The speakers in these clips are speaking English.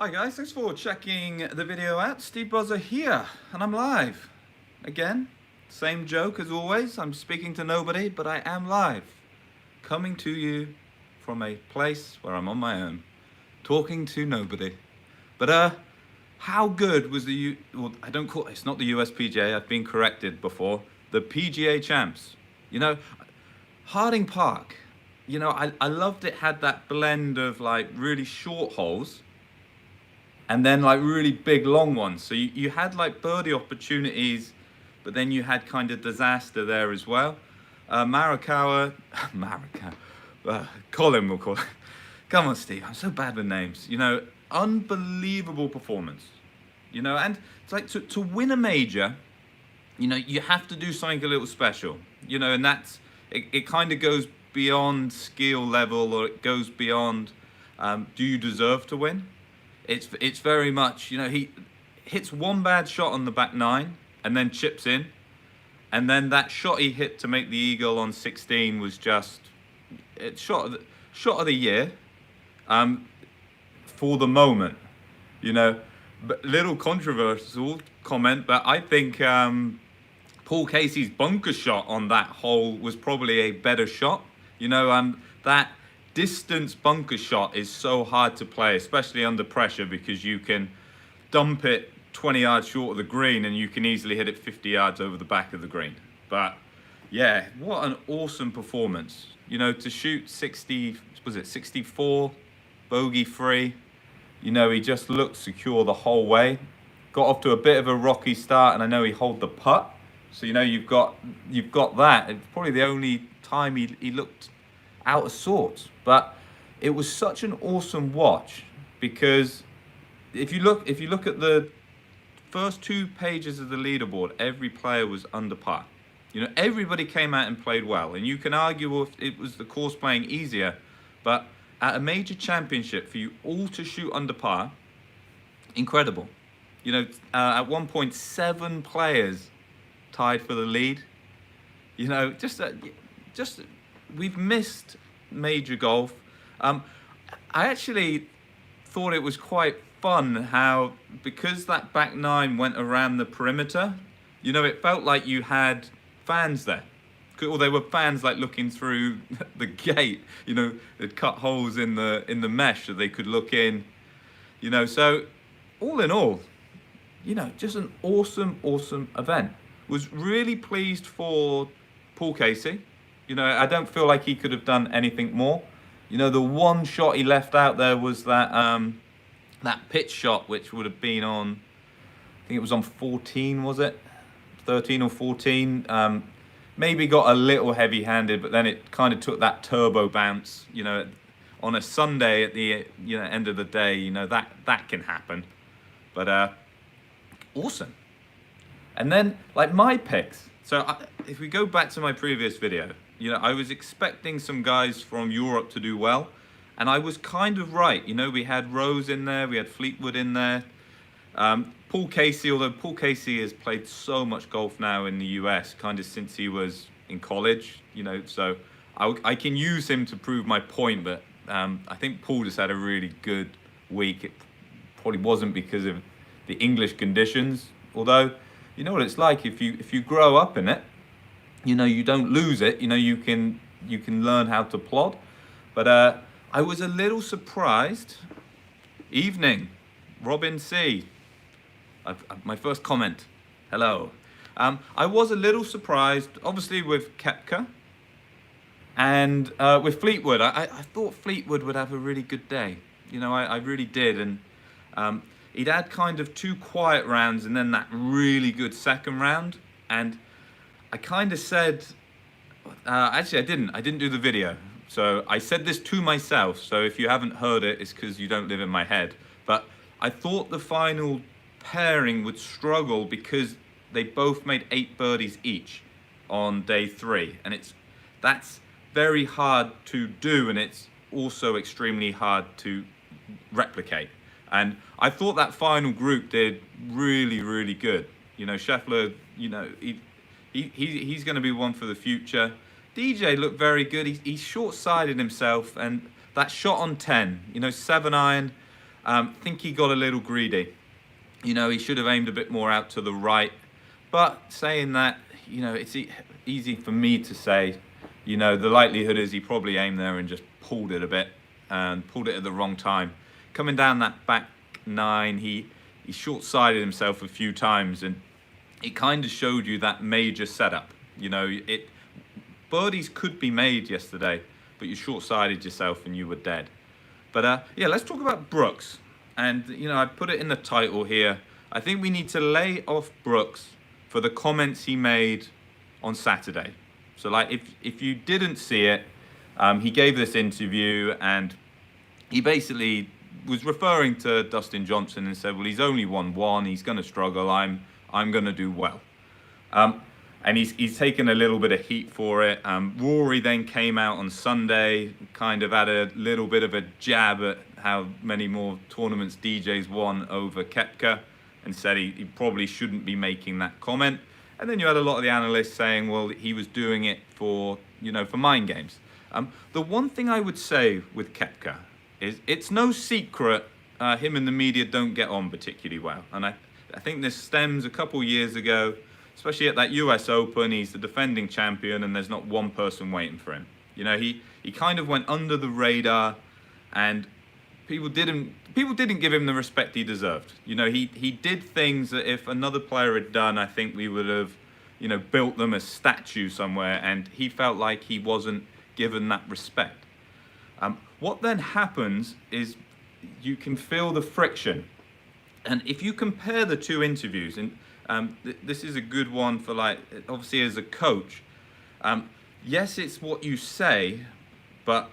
Hi guys, thanks for checking the video out. Steve Buzza here, and I'm live. Again, same joke as always. I'm speaking to nobody, but I am live. Coming to you from a place where I'm on my own, talking to nobody. But how good was well, I don't call it's not the US PGA, I've been corrected before. The PGA Champs. You know, Harding Park, you know, I loved it, had that blend of like really short holes and then like really big long ones. So you had like birdie opportunities, but then you had kind of disaster there as well. Morikawa, Colin will call it. Come on, Steve, I'm so bad with names. You know, unbelievable performance. You know, and it's like to win a major, you know, you have to do something a little special. You know, and that's, it kind of goes beyond skill level, or it goes beyond, do you deserve to win? It's very much, you know, he hits one bad shot on the back nine and then chips in, and then that shot he hit to make the eagle on 16 was just shot of the year, for the moment, you know. But little controversial comment, but I think Paul Casey's bunker shot on that hole was probably a better shot. You know, that distance bunker shot is so hard to play, especially under pressure, because you can dump it 20 yards short of the green and you can easily hit it 50 yards over the back of the green. But yeah, what an awesome performance. You know, to shoot 64, bogey free, you know, he just looked secure the whole way. Got off to a bit of a rocky start, and I know he holed the putt. So, you know, you've got that. It's probably the only time he looked out of sorts, but it was such an awesome watch, because if you look at the first 2 pages of the leaderboard, every player was under par. You know, everybody came out and played well, and you can argue if it was the course playing easier, but at a major championship, for you all to shoot under par, incredible. You know, at one point 7 players tied for the lead. You know, just we've missed major golf. I actually thought it was quite fun how, because that back nine went around the perimeter, you know, it felt like you had fans there. Or they were fans like looking through the gate. You know, they'd cut holes in the mesh so they could look in. You know, so all in all, you know, just an awesome event. Was really pleased for Paul Casey. You know, I don't feel like he could have done anything more. You know, the one shot he left out there was that that pitch shot, which would have been on, I think it was on 14, was it? 13 or 14. Maybe got a little heavy-handed, but then it kind of took that turbo bounce. You know, on a Sunday at the end of the day, you know, that can happen. But awesome. And then, like, my picks. So if we go back to my previous video, you know, I was expecting some guys from Europe to do well, and I was kind of right. You know, we had Rose in there, we had Fleetwood in there. Paul Casey, although Paul Casey has played so much golf now in the US, kind of since he was in college, you know, so I can use him to prove my point, but I think Paul just had a really good week. It probably wasn't because of the English conditions, although, you know what it's like, if you grow up in it, you know, you don't lose it, you know, you can learn how to plod. But I was a little surprised. Evening, Robin C. My first comment, hello. I was a little surprised, obviously, with Koepka and with Fleetwood. I thought Fleetwood would have a really good day. You know, I really did. And he'd had kind of 2 quiet rounds and then that really good second round. And I kind of said, actually I didn't do the video. So I said this to myself. So if you haven't heard it, it's because you don't live in my head. But I thought the final pairing would struggle because they both made 8 birdies each on day 3, and that's very hard to do, and it's also extremely hard to replicate. And I thought that final group did really good. You know, Scheffler, you know, he's going to be one for the future. DJ looked very good. He short-sided himself, and that shot on 10, you know, 7 iron. Think he got a little greedy. You know, he should have aimed a bit more out to the right. But saying that, you know, it's easy for me to say, you know, the likelihood is he probably aimed there and just pulled it a bit and pulled it at the wrong time. Coming down that back nine, he short-sided himself a few times, and it kind of showed you that major setup. You know, birdies could be made yesterday, but you short-sided yourself and you were dead. But yeah, let's talk about Brooks. And, you know, I put it in the title here. I think we need to lay off Brooks for the comments he made on Saturday. So, like, if you didn't see it, he gave this interview and he basically was referring to Dustin Johnson and said, well, he's only won one. He's going to struggle. I'm going to do well. And he's taken a little bit of heat for it. Rory then came out on Sunday, kind of had a little bit of a jab at how many more tournaments DJ's won over Koepka, and said he probably shouldn't be making that comment. And then you had a lot of the analysts saying, well, he was doing it for, you know, for mind games. The one thing I would say with Koepka is it's no secret him and the media don't get on particularly well. And I think this stems a couple years ago, especially at that US Open. He's the defending champion and there's not one person waiting for him. You know, he kind of went under the radar and people didn't give him the respect he deserved. You know, he did things that if another player had done, I think we would have, you know, built them a statue somewhere, and he felt like he wasn't given that respect. What then happens is you can feel the friction. And if you compare the two interviews, and this is a good one for, like, obviously as a coach, yes, it's what you say, but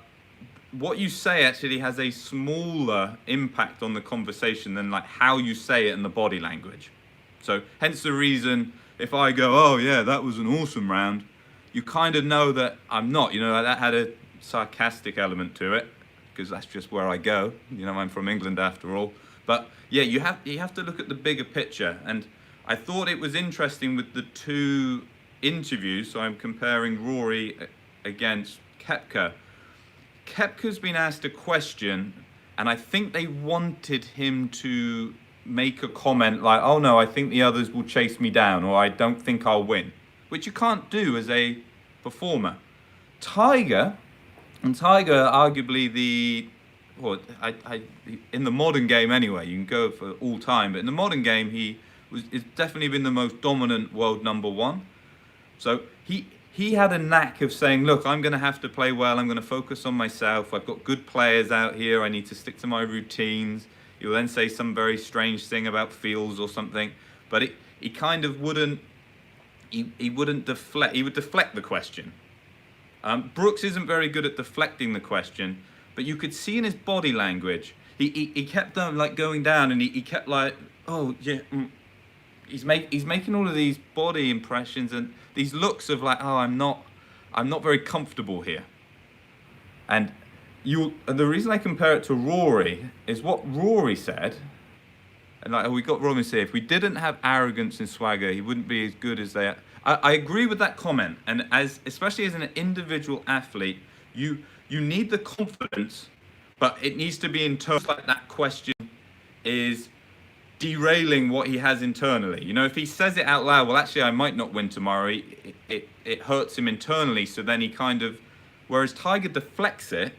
what you say actually has a smaller impact on the conversation than like how you say it and the body language. So hence the reason if I go, oh yeah, that was an awesome round, you kind of know that I'm not, you know, that had a sarcastic element to it because that's just where I go. You know, I'm from England after all. But yeah, you have to look at the bigger picture. And I thought it was interesting with the two interviews. So I'm comparing Rory against Koepka. Koepka's been asked a question, and I think they wanted him to make a comment like, oh no, I think the others will chase me down, or I don't think I'll win, which you can't do as a performer. Tiger arguably in the modern game anyway, you can go for all time, but in the modern game, it's definitely been the most dominant world number one. So he had a knack of saying, look, I'm going to have to play well. I'm going to focus on myself. I've got good players out here. I need to stick to my routines. He'll then say some very strange thing about fields or something. But he kind of wouldn't, he wouldn't deflect. He would deflect the question. Brooks isn't very good at deflecting the question, but you could see in his body language, he kept like going down, and he kept like, oh yeah, He's making all of these body impressions and these looks of like, oh, I'm not very comfortable here. And the reason I compare it to Rory is what Rory said. And like we got Rory to say, if we didn't have arrogance and swagger, he wouldn't be as good as they are. I agree with that comment. And especially as an individual athlete, you need the confidence, but it needs to be in terms like that question is derailing what he has internally. You know, if he says it out loud, well, actually, I might not win tomorrow, it hurts him internally. So then he kind of, whereas Tiger deflects it,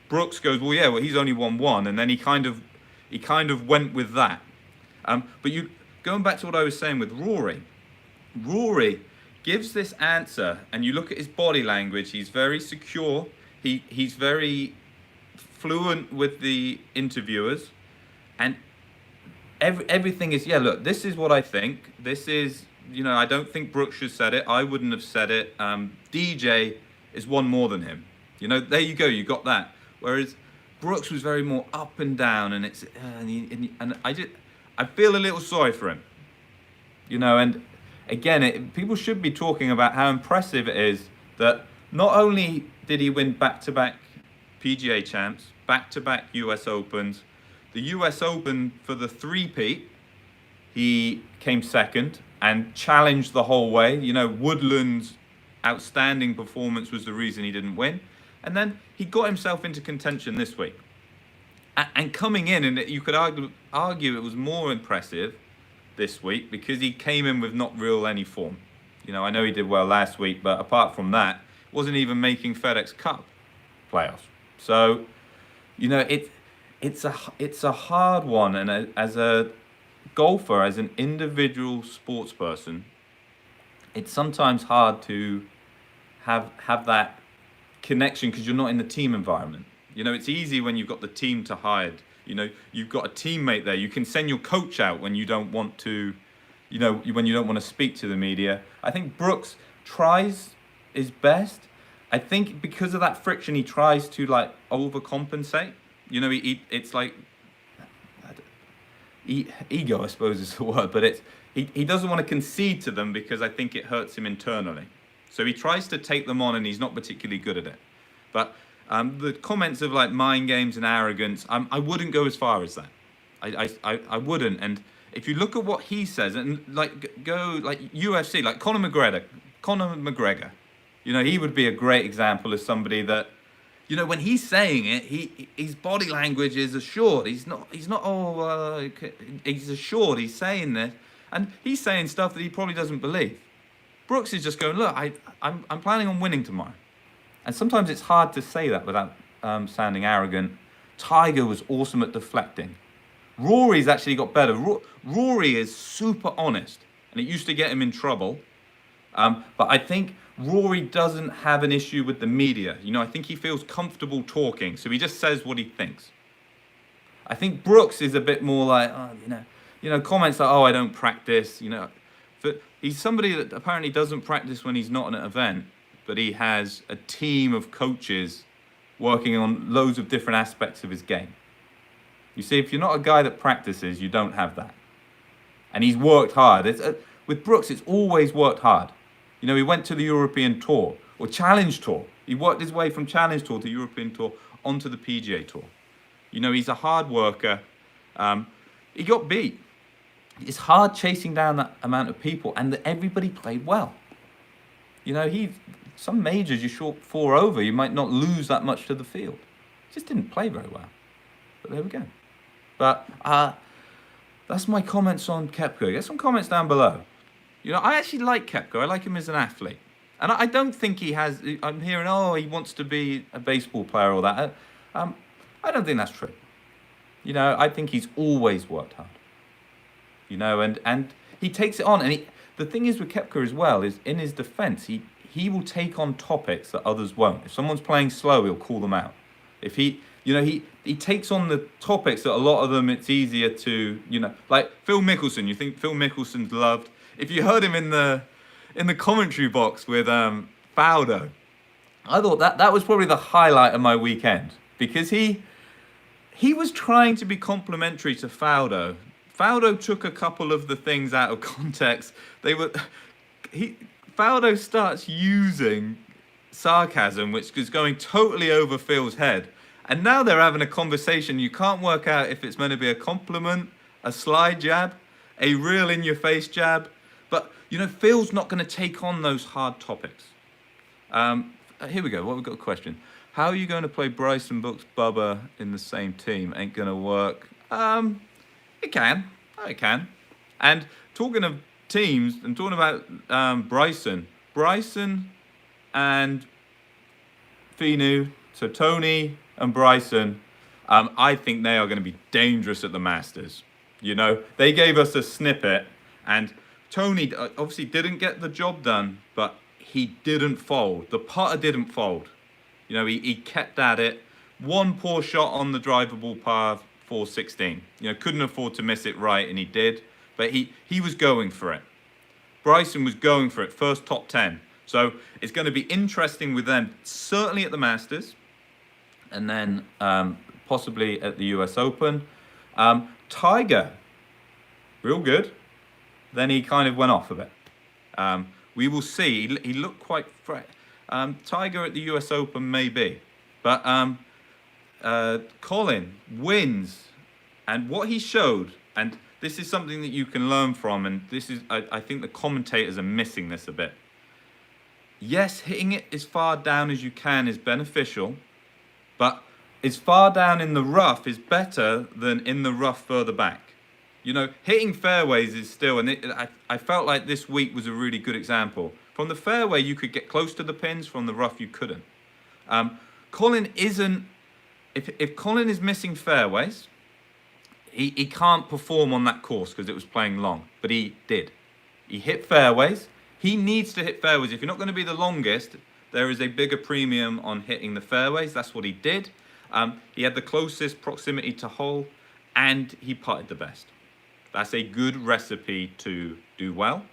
Brooks goes, well, yeah, well, he's only won one, and then he kind of went with that. But going back to what I was saying with Rory gives this answer, and you look at his body language. He's very secure. He's very fluent with the interviewers, and everything is, yeah, look, this is what I think. This is, you know, I don't think Brooks should have said it. I wouldn't have said it. DJ is one more than him. You know, there you go. You got that. Whereas Brooks was very more up and down, and it's and I feel a little sorry for him. You know, and again, people should be talking about how impressive it is that not only did he win back-to-back PGA Champs, back-to-back US Opens, the US Open for the three-peat, he came second and challenged the whole way. You know, Woodland's outstanding performance was the reason he didn't win. And then he got himself into contention this week. And coming in, and you could argue it was more impressive this week because he came in with not real any form. You know, I know he did well last week, but apart from that, wasn't even making FedEx Cup playoffs. So, you know, it's a hard one, and as a golfer, as an individual sports person, it's sometimes hard to have that connection because you're not in the team environment. You know, it's easy when you've got the team to hide. You know, you've got a teammate there. You can send your coach out when you don't want to, you know, when you don't want to speak to the media. I think Brooks tries his best. I think because of that friction, he tries to like overcompensate. You know, it's like ego, I suppose is the word, but he doesn't want to concede to them because I think it hurts him internally. So he tries to take them on, and he's not particularly good at it. But the comments of like mind games and arrogance, I wouldn't go as far as that. I wouldn't. And if you look at what he says, and like go like UFC, like Conor McGregor, you know, he would be a great example of somebody that, you know, when he's saying it, his body language is assured. He's not he's assured. He's saying this, and he's saying stuff that he probably doesn't believe. Brooks is just going, look, I'm planning on winning tomorrow. And sometimes it's hard to say that without sounding arrogant. Tiger was awesome at deflecting. Rory's actually got better. Rory is super honest, and it used to get him in trouble. But I think Rory doesn't have an issue with the media. You know, I think he feels comfortable talking, so he just says what he thinks. I think Brooks is a bit more like, oh, you know, comments like, oh, I don't practice, you know. He's somebody that apparently doesn't practice when he's not at an event, but he has a team of coaches working on loads of different aspects of his game. You see, if you're not a guy that practices, you don't have that. And he's worked hard. With Brooks, it's always worked hard. You know, he went to the European Tour, or Challenge Tour. He worked his way from Challenge Tour to European Tour onto the PGA Tour. You know, he's a hard worker. He got beat. It's hard chasing down that amount of people, and everybody played well. You know, some majors you short 4 over, you might not lose that much to the field. He just didn't play very well. But there we go. But that's my comments on Koepka. Get some comments down below. You know, I actually like Koepka. I like him as an athlete. And I don't think he has, I'm hearing, oh, he wants to be a baseball player or that. I don't think that's true. You know, I think he's always worked hard. You know, and he takes it on. And the thing is with Koepka as well, is in his defense, he will take on topics that others won't. If someone's playing slow, he'll call them out. If he takes on the topics that a lot of them, it's easier to, you know, like Phil Mickelson. You think Phil Mickelson's loved? If you heard him in the commentary box with Faudo, I thought that was probably the highlight of my weekend, because he was trying to be complimentary to Faudo. Faudo took a couple of the things out of context. Faudo starts using sarcasm, which is going totally over Phil's head. And now they're having a conversation. You can't work out if it's meant to be a compliment, a slide jab, a real in-your-face jab. But, you know, Phil's not going to take on those hard topics. Here we go. What we've got a question. How are you going to play Bryson, Brooks, Bubba in the same team? Ain't going to work. It can. And talking of teams, and talking about Bryson and Finu, so Tony and Bryson, I think they are going to be dangerous at the Masters. You know, they gave us a snippet, and Tony obviously didn't get the job done, but he didn't fold. The putter didn't fold. You know, he kept at it. One poor shot on the drivable par, 416. You know, couldn't afford to miss it right, and he did. But he was going for it. Bryson was going for it, first top 10. So it's going to be interesting with them, certainly at the Masters, and then possibly at the US Open. Tiger, real good. Then he kind of went off a bit. We will see. He looked quite fresh. Tiger at the US Open, maybe. But Colin wins. And what he showed, and this is something that you can learn from, and this is, I think the commentators are missing this a bit. Yes, hitting it as far down as you can is beneficial, but is far down in the rough is better than in the rough further back. You know, hitting fairways is still, and I felt like this week was a really good example. From the fairway, you could get close to the pins. From the rough, you couldn't. Colin isn't, if Colin is missing fairways, he can't perform on that course because it was playing long, but he did. He hit fairways. He needs to hit fairways. If you're not going to be the longest, there is a bigger premium on hitting the fairways. That's what he did. He had the closest proximity to hole, and he putted the best. That's a good recipe to do well.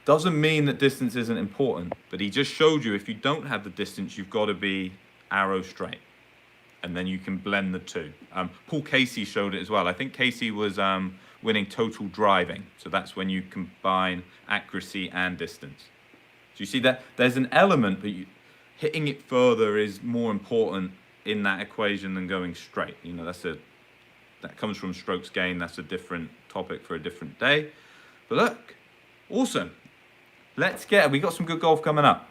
Doesn't mean that distance isn't important, but he just showed you if you don't have the distance, you've got to be arrow straight, and then you can blend the two. Paul Casey showed it as well. I think Casey was winning total driving, so that's when you combine accuracy and distance. So you see that there's an element, but hitting it further is more important in that equation than going straight. You know, that comes from strokes gained. That's a different topic for a different day. But look, awesome. We got some good golf coming up.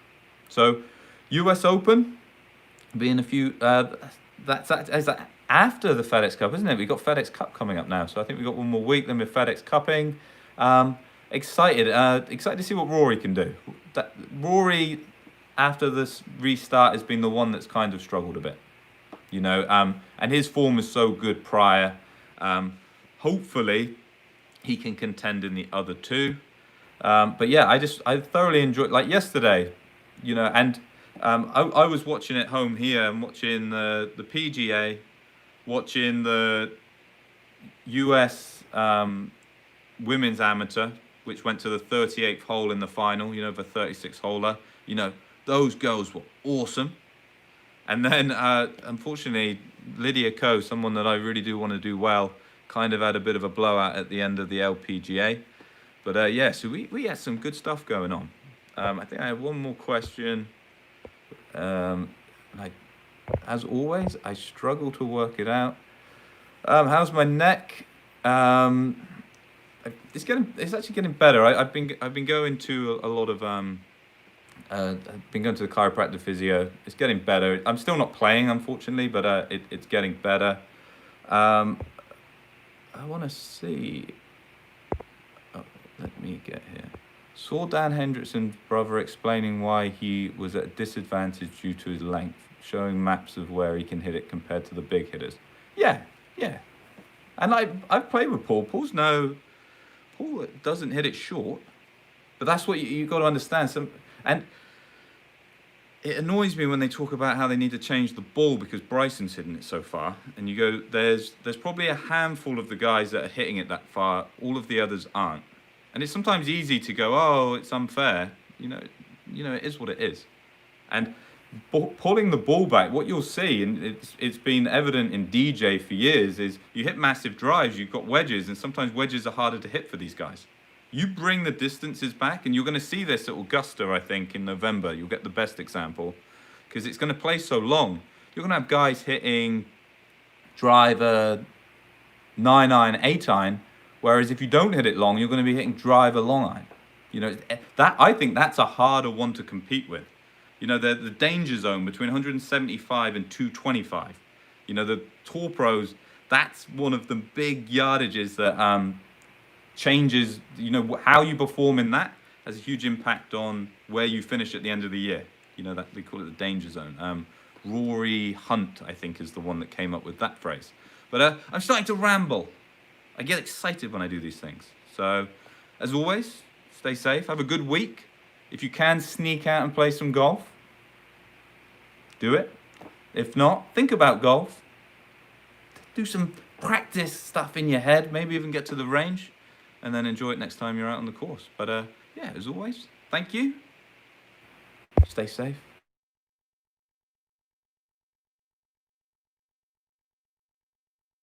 So US Open being a few, that's after the FedEx Cup, isn't it? We've got FedEx Cup coming up now. So I think we've got one more week, then with FedEx Cupping. Excited to see what Rory can do. Rory, after this restart, has been the one that's kind of struggled a bit. You know, and his form was so good prior. Hopefully, he can contend in the other two. But yeah, I thoroughly enjoyed, like yesterday, you know, and I was watching at home here and watching the PGA, watching the US Women's Amateur, which went to the 38th hole in the final, you know, the 36-holer. You know, those girls were awesome. And then, unfortunately, Lydia Ko, someone that I really do want to do well, kind of had a bit of a blowout at the end of the LPGA. But yeah, so we had some good stuff going on. I think I have one more question. As always, I struggle to work it out. How's my neck? It's actually getting better. I've been going to a lot of I've been going to the chiropractor physio. It's getting better. I'm still not playing, unfortunately, but it's getting better. I want to see. Oh, let me get here. Saw Dan Hendrickson's brother explaining why he was at a disadvantage due to his length, showing maps of where he can hit it compared to the big hitters. Yeah. And I've played with Paul. Paul doesn't hit it short, but that's what you got to understand. And it annoys me when they talk about how they need to change the ball because Bryson's hitting it so far. And you go, there's probably a handful of the guys that are hitting it that far. All of the others aren't. And it's sometimes easy to go, oh, it's unfair. You know, it is what it is. And pulling the ball back, what you'll see, and it's been evident in DJ for years, is you hit massive drives, you've got wedges, and sometimes wedges are harder to hit for these guys. You bring the distances back, and you're going to see this at Augusta, I think, in November. You'll get the best example, because it's going to play so long. You're going to have guys hitting driver 9-iron, 8-iron, whereas if you don't hit it long, you're going to be hitting driver long iron. You know, I think that's a harder one to compete with. You know, the danger zone between 175 and 225. You know, the Tour Pros, that's one of the big yardages that changes, you know, how you perform in that has a huge impact on where you finish at the end of the year. You know, that we call it the danger zone. Rory Hunt, I think, is the one that came up with that phrase. But I'm starting to ramble. I get excited when I do these things. So, as always, stay safe. Have a good week. If you can sneak out and play some golf, do it. If not, think about golf. Do some practice stuff in your head. Maybe even get to the range. And then enjoy it next time you're out on the course. But yeah, as always, thank you. Stay safe.